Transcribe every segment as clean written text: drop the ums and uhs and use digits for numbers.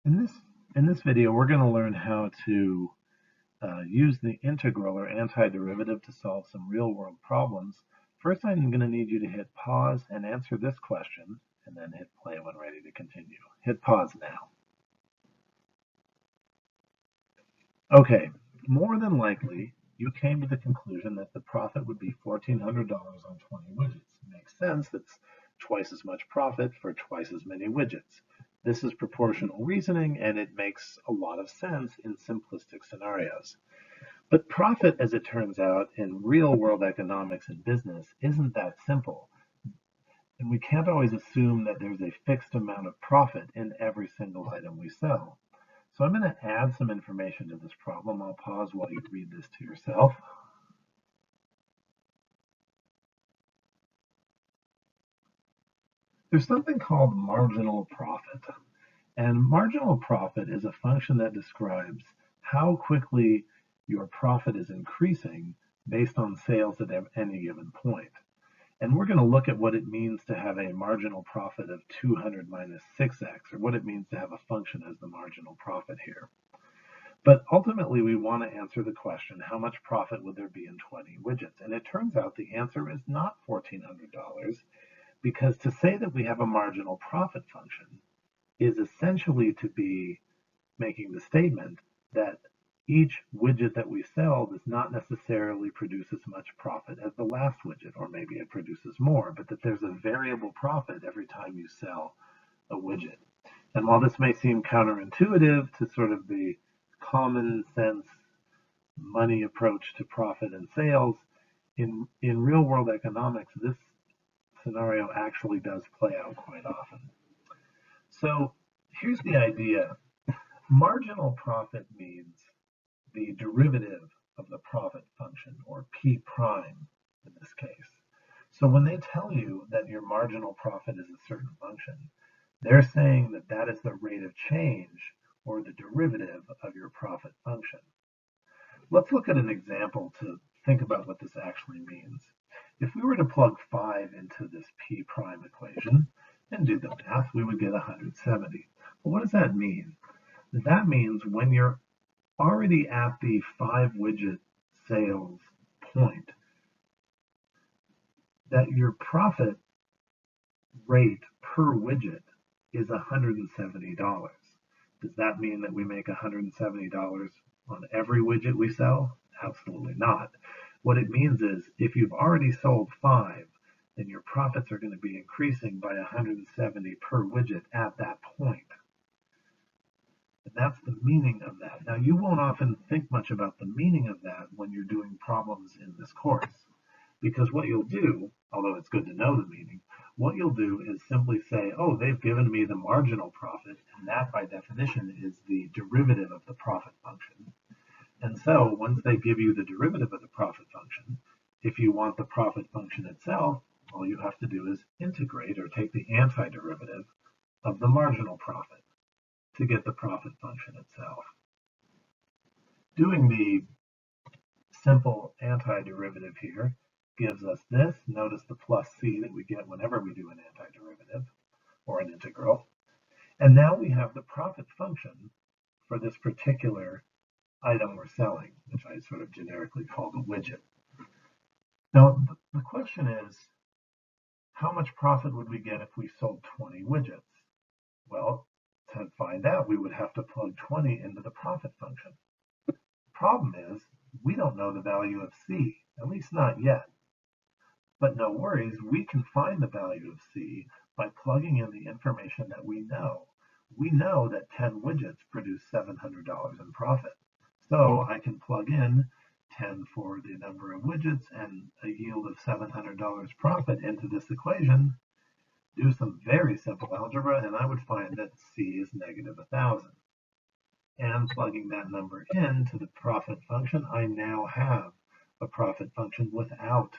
In this video, we're going to learn how to use the integral or antiderivative to solve some real-world problems. First, I'm going to need you to hit pause and answer this question, and then hit play when ready to continue. Hit pause now. Okay, more than likely, you came to the conclusion that the profit would be $1,400 on 20 widgets. Makes sense. That's twice as much profit for twice as many widgets. This is proportional reasoning, and it makes a lot of sense in simplistic scenarios. But profit, as it turns out, in real-world economics and business, isn't that simple. And we can't always assume that there's a fixed amount of profit in every single item we sell. So I'm going to add some information to this problem. I'll pause while you read this to yourself. There's something called marginal profit. And marginal profit is a function that describes how quickly your profit is increasing based on sales at any given point. And we're going to look at what it means to have a marginal profit of 200 minus 6x, or what it means to have a function as the marginal profit here. But ultimately, we want to answer the question, how much profit would there be in 20 widgets? And it turns out the answer is not $1,400, because to say that we have a marginal profit function is essentially to be making the statement that each widget that we sell does not necessarily produce as much profit as the last widget, or maybe it produces more, but that there's a variable profit every time you sell a widget. And while this may seem counterintuitive to sort of the common sense money approach to profit and sales, in real world economics, this scenario actually does play out quite often. So here's the idea. Marginal profit means the derivative of the profit function, or P prime in this case. So when they tell you that your marginal profit is a certain function, they're saying that that is the rate of change, or the derivative of your profit function. Let's look at an example to think about what this actually means. If we were to plug 5 into this P prime equation and do the math, we would get 170. Well, what does that mean? That means when you're already at the 5 widget sales point, that your profit rate per widget is $170. Does that mean that we make $170 on every widget we sell? Absolutely not. What it means is if you've already sold 5, then your profits are going to be increasing by 170 per widget at that point. And that's the meaning of that. Now, you won't often think much about the meaning of that when you're doing problems in this course, because what you'll do, although it's good to know the meaning, what you'll do is simply say, oh, they've given me the marginal profit, and that by definition is the derivative of the profit function. And so once they give you the derivative of the profit function, if you want the profit function itself, all you have to do is integrate or take the antiderivative of the marginal profit to get the profit function itself. Doing the simple antiderivative here gives us this. Notice the plus c that we get whenever we do an antiderivative or an integral. And now we have the profit function for this particular item we're selling, which I sort of generically call the widget. Now, the question is, how much profit would we get if we sold 20 widgets? Well, to find out, we would have to plug 20 into the profit function. The problem is, we don't know the value of c, at least not yet. But no worries, we can find the value of c by plugging in the information that we know. We know that 10 widgets produce $700 in profit. So I can plug in 10 for the number of widgets and a yield of $700 profit into this equation, do some very simple algebra, and I would find that c is negative 1,000. And plugging that number into the profit function, I now have a profit function without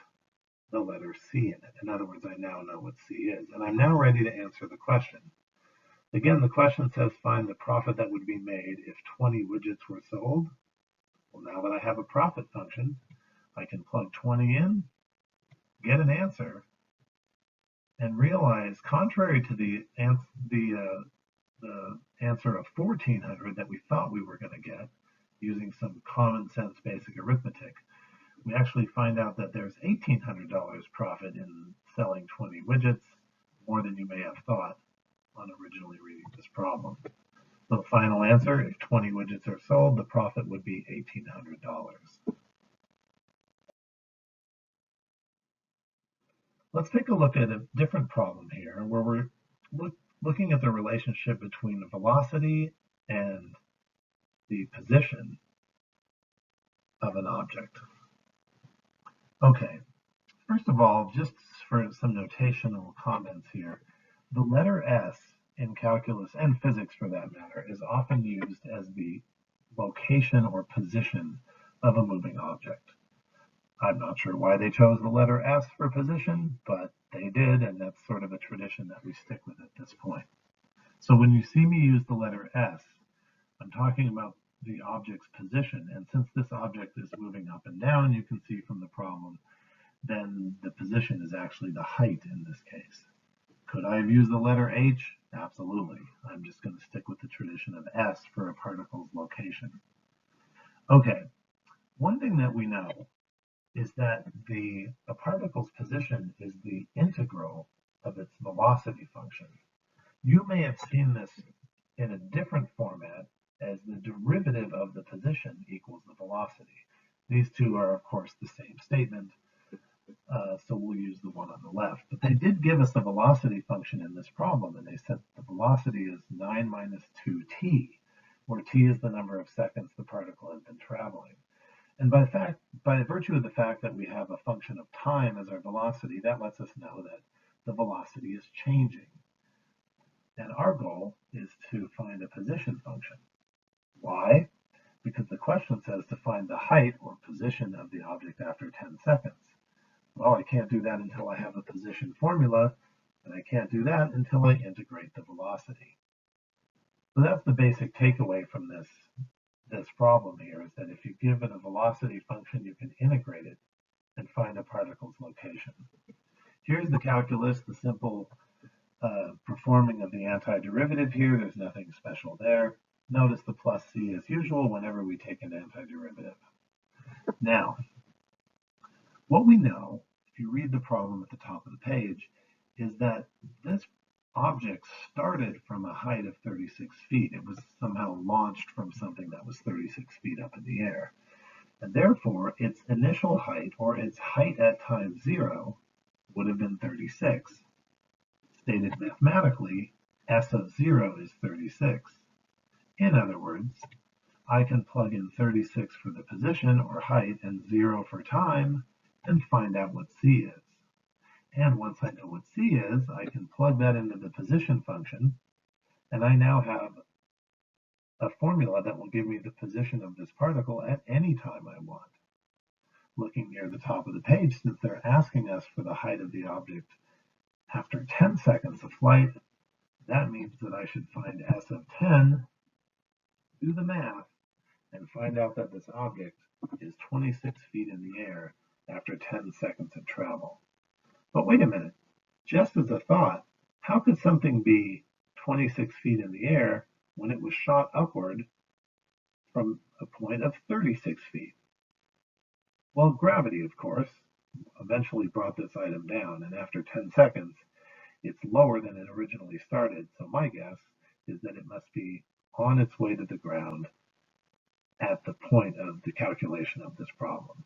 the letter c in it. In other words, I now know what c is, and I'm now ready to answer the question. Again, the question says find the profit that would be made if 20 widgets were sold. Well, now that I have a profit function, I can plug 20 in, get an answer, and realize, contrary to the answer of 1,400 that we thought we were going to get using some common sense basic arithmetic, we actually find out that there's $1,800 profit in selling 20 widgets, more than you may have thought on originally reading this problem. So the final answer, if 20 widgets are sold, the profit would be $1,800. Let's take a look at a different problem here where we're looking at the relationship between the velocity and the position of an object. Okay, first of all, just for some notational comments here, the letter S in calculus and physics for that matter is often used as the location or position of a moving object. I'm not sure why they chose the letter S for position, but they did, and that's sort of a tradition that we stick with at this point. So when you see me use the letter S, I'm talking about the object's position, and since this object is moving up and down, you can see from the problem, then the position is actually the height in this case. Could I have used the letter H? Absolutely. I'm just going to stick with the tradition of S for a particle's location. Okay, one thing that we know is that a particle's position is the integral of its velocity function. You may have seen this in a different format as the derivative of the position equals the velocity. These two are, of course, the same statement, so we'll use the one on the left. But they did give us a velocity function in this problem, and they said the velocity is 9 minus 2t, where t is the number of seconds the particle has been traveling. And by virtue of the fact that we have a function of time as our velocity, that lets us know that the velocity is changing. And our goal is to find a position function. Why? Because the question says to find the height or position of the object after 10 seconds. Well, I can't do that until I have a position formula, and I can't do that until I integrate the velocity. So that's the basic takeaway from this problem here, is that if you give it a velocity function, you can integrate it and find a particle's location. Here's the calculus, the simple performing of the antiderivative here. There's nothing special there. Notice the plus c as usual whenever we take an antiderivative. Now, what we know, if you read the problem at the top of the page, is that this object started from a height of 36 feet. It was somehow launched from something that was 36 feet up in the air. And therefore, its initial height, or its height at time 0, would have been 36. Stated mathematically, S of 0 is 36. In other words, I can plug in 36 for the position or height and 0 for time and find out what c is. And once I know what c is, I can plug that into the position function, and I now have a formula that will give me the position of this particle at any time I want. Looking near the top of the page, since they're asking us for the height of the object after 10 seconds of flight, that means that I should find S of 10, do the math, and find out that this object is 26 feet in the air after 10 seconds of travel. But wait a minute, just as a thought, how could something be 26 feet in the air when it was shot upward from a point of 36 feet? Well, gravity, of course, eventually brought this item down, and after 10 seconds, it's lower than it originally started. So my guess is that it must be on its way to the ground at the point of the calculation of this problem.